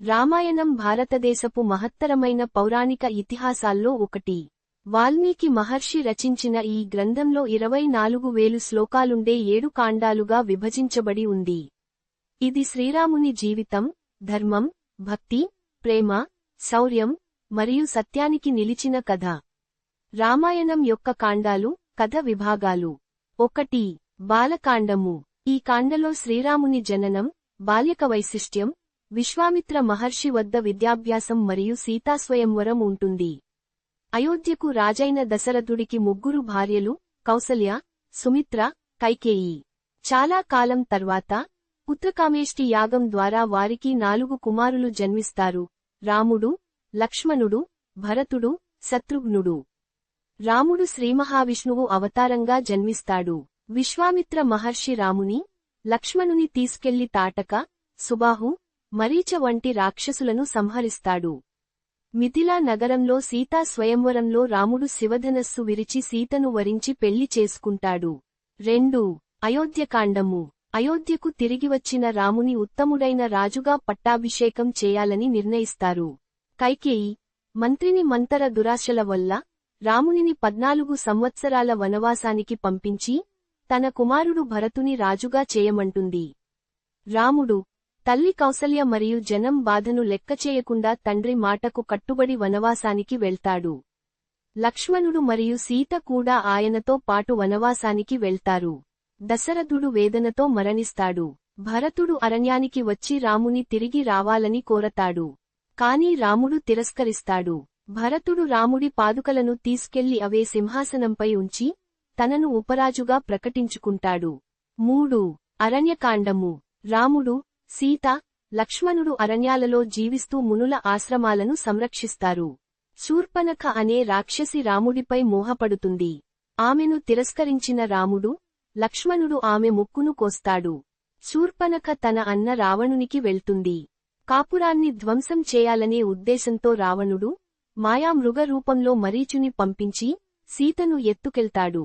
రామాయణం భారతదేశపు మహత్తరమైన పౌరాణిక ఇతిహాసాల్లో ఒకటి. వాల్మీకి మహర్షి రచించిన ఈ గ్రంథంలో 24,000 శ్లోకాలుండే 7 కాండాలుగా విభజించబడి ఉంది. ఇది శ్రీరాముని జీవితం, ధర్మం, భక్తి, ప్రేమ, శౌర్యం, మరియు సత్యానికి నిలిచిన కథ. రామాయణం యొక్క కాండాలు, కథ విభాగాలు. 1. బాలకాండము. ఈ కాండలో శ్రీరాముని జననం, బాల్యక వైశిష్ట్యం, విశ్వామిత్ర మహర్షి వద్ద విద్యాభ్యాసం మరియు సీతాస్వయంవరం ఉంటుంది. అయోధ్యకు రాజైన దశరథుడికి 3 భార్యలు, కౌసల్య, సుమిత్ర, కైకేయి. చాలా కాలం తర్వాత పుత్రకామేష్టి యాగం ద్వారా వారికి 4 కుమారులు జన్మిస్తారు: రాముడు, లక్ష్మణుడు, భరతుడు, శత్రుఘ్నుడు. రాముడు శ్రీమహావిష్ణువు అవతారంగా జన్మిస్తాడు. విశ్వామిత్ర మహర్షి రాముని, లక్ష్మణుని తీసుకెళ్లి తాటక, సుబాహు, మరీచ వంటి రాక్షసులను సంహరిస్తాడు. మిథిలా నగరంలో సీతా స్వయంవరంలో రాముడు శివధనస్సు విరిచి సీతను వరించి పెళ్లి చేసుకుంటాడు. 2. అయోధ్యకాండము. అయోధ్యకు తిరిగివచ్చిన రాముని ఉత్తముడైన రాజుగా పట్టాభిషేకం చేయాలని నిర్ణయిస్తారు. కైకేయి, మంత్రిని మంతర దురాశల వల్ల రామునిని 14 సంవత్సరాల వనవాసానికి పంపించి తన కుమారుడు భరతుని రాజుగా చేయమంటుంది. రాముడు, తల్లి కౌసల్య మరియు జనం బాధను లెక్కచేయకుండా తండ్రి మాటకు కట్టుబడి వనవాసానికి వెళ్తాడు. లక్ష్మణుడు మరియు సీత కూడా ఆయనతో పాటు వనవాసానికి వెళ్తారు. దశరథుడు వేదనతో మరణిస్తాడు. భరతుడు అరణ్యానికి వచ్చి రాముని తిరిగి రావాలని కోరతాడు. కాని రాముడు తిరస్కరిస్తాడు. భరతుడు రాముడి పాదుకలను తీసుకెళ్లి అవే సింహాసనంపై ఉంచి తనను ఉపరాజుగా ప్రకటించుకుంటాడు. 3. అరణ్యకాండము. రాముడు, సీత, లక్ష్మణుడు అరణ్యాలలో జీవిస్తూ మునుల ఆశ్రమాలను సంరక్షిస్తారు. శూర్పణఖ అనే రాక్షసి రాముడిపై మోహపడుతుంది. ఆమెను తిరస్కరించిన రాముడు, లక్ష్మణుడు ఆమె ముక్కును కోస్తాడు. శూర్పణఖ తన అన్న రావణునికి వెళ్తుంది. కాపురాన్ని ధ్వంసం చేయాలనే ఉద్దేశంతో రావణుడు మాయామృగ రూపంలో మరీచుని పంపించి సీతను ఎత్తుకెళ్తాడు.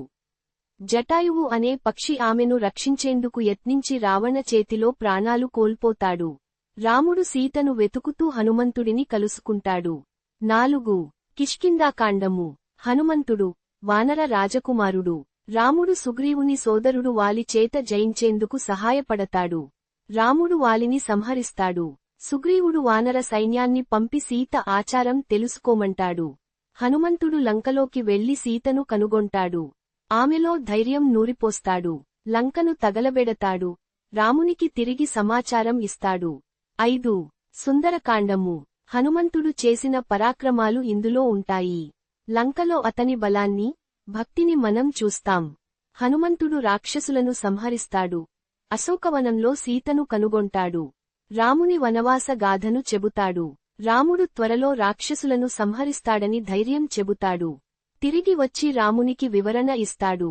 జటాయువు అనే పక్షి ఆమెను రక్షించేందుకు యత్నించి రావణ చేతిలో ప్రాణాలు కోల్పోతాడు. రాముడు సీతను వెతుకుతూ హనుమంతుడిని కలుసుకుంటాడు. 4. కిష్కింధాకాండము. హనుమంతుడు, వానర రాజకుమారుడు. రాముడు సుగ్రీవుని సోదరుడు వాలి చేత జయించేందుకు సహాయపడతాడు. రాముడు వాలిని సంహరిస్తాడు. సుగ్రీవుడు వానర సైన్యాన్ని పంపి సీత ఆచారం తెలుసుకోమంటాడు. హనుమంతుడు లంకలోకి వెళ్లి సీతను కనుగొంటాడు. ఆమెలో ధైర్యం నూరిపోస్తాడు. లంకను తగలబెడతాడు. రామునికి తిరిగి సమాచారం ఇస్తాడు. 5. సుందరకాండము. హనుమంతుడు చేసిన పరాక్రమాలు ఇందులో ఉంటాయి. లంకలో అతని బలాన్ని, భక్తిని మనం చూస్తాం. హనుమంతుడు రాక్షసులను సంహరిస్తాడు. అశోకవనంలో సీతను కనుగొంటాడు. రాముని వనవాస గాథను చెబుతాడు. రాముడు త్వరలో రాక్షసులను సంహరిస్తాడని ధైర్యం చెబుతాడు. తిరిగి వచ్చి రామునికి వివరణ ఇస్తాడు.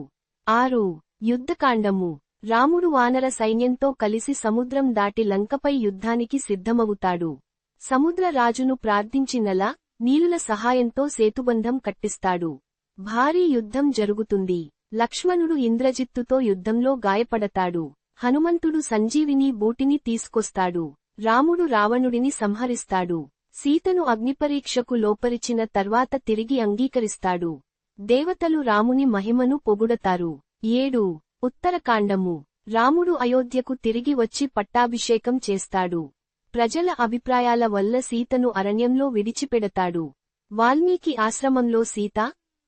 6. యుద్ధకాండము. రాముడు వానర సైన్యంతో కలిసి సముద్రం దాటి లంకపై యుద్ధానికి సిద్ధమవుతాడు. సముద్ర రాజును ప్రార్థించి నల, నీలుల సహాయంతో సేతుబంధం కట్టిస్తాడు. భారీ యుద్ధం జరుగుతుంది. లక్ష్మణుడు ఇంద్రజిత్తుతో యుద్ధంలో గాయపడతాడు. హనుమంతుడు సంజీవిని బూటిని తీసుకొస్తాడు. రాముడు రావణుడిని సంహరిస్తాడు. సీతను అగ్నిపరీక్షకు లోపరిచిన తర్వాత తిరిగి అంగీకరిస్తాడు. దేవతలు రాముని మహిమను పొగుడతారు. 7. ఉత్తరకాండము. రాముడు అయోధ్యకు తిరిగి వచ్చి పట్టాభిషేకం చేస్తాడు. ప్రజల అభిప్రాయాల వల్ల సీతను అరణ్యంలో విడిచిపెడతాడు. వాల్మీకి ఆశ్రమంలో సీత,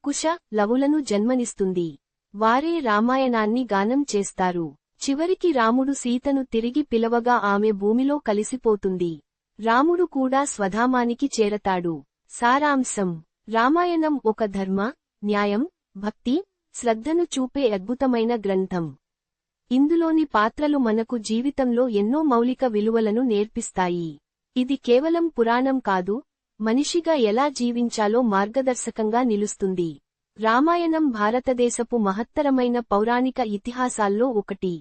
కుశ, లవులను జన్మనిస్తుంది. వారే రామాయణాన్ని గానం చేస్తారు. చివరికి రాముడు సీతను తిరిగి పిలవగా ఆమె భూమిలో కలిసిపోతుంది. రాముడు కూడా స్వధామానికి చేరతాడు. సారాంశం. రామాయణం ఒక ధర్మ, న్యాయం, భక్తి, శ్రద్ధను చూపే అద్భుతమైన గ్రంథం. ఇందులోని పాత్రలు మనకు జీవితంలో ఎన్నో మౌలిక విలువలను నేర్పిస్తాయి. ఇది కేవలం పురాణం కాదు, మనిషిగా ఎలా జీవించాలో మార్గదర్శకంగా నిలుస్తుంది. రామాయణం భారతదేశపు మహత్తరమైన పౌరాణిక ఇతిహాసాల్లో ఒకటి.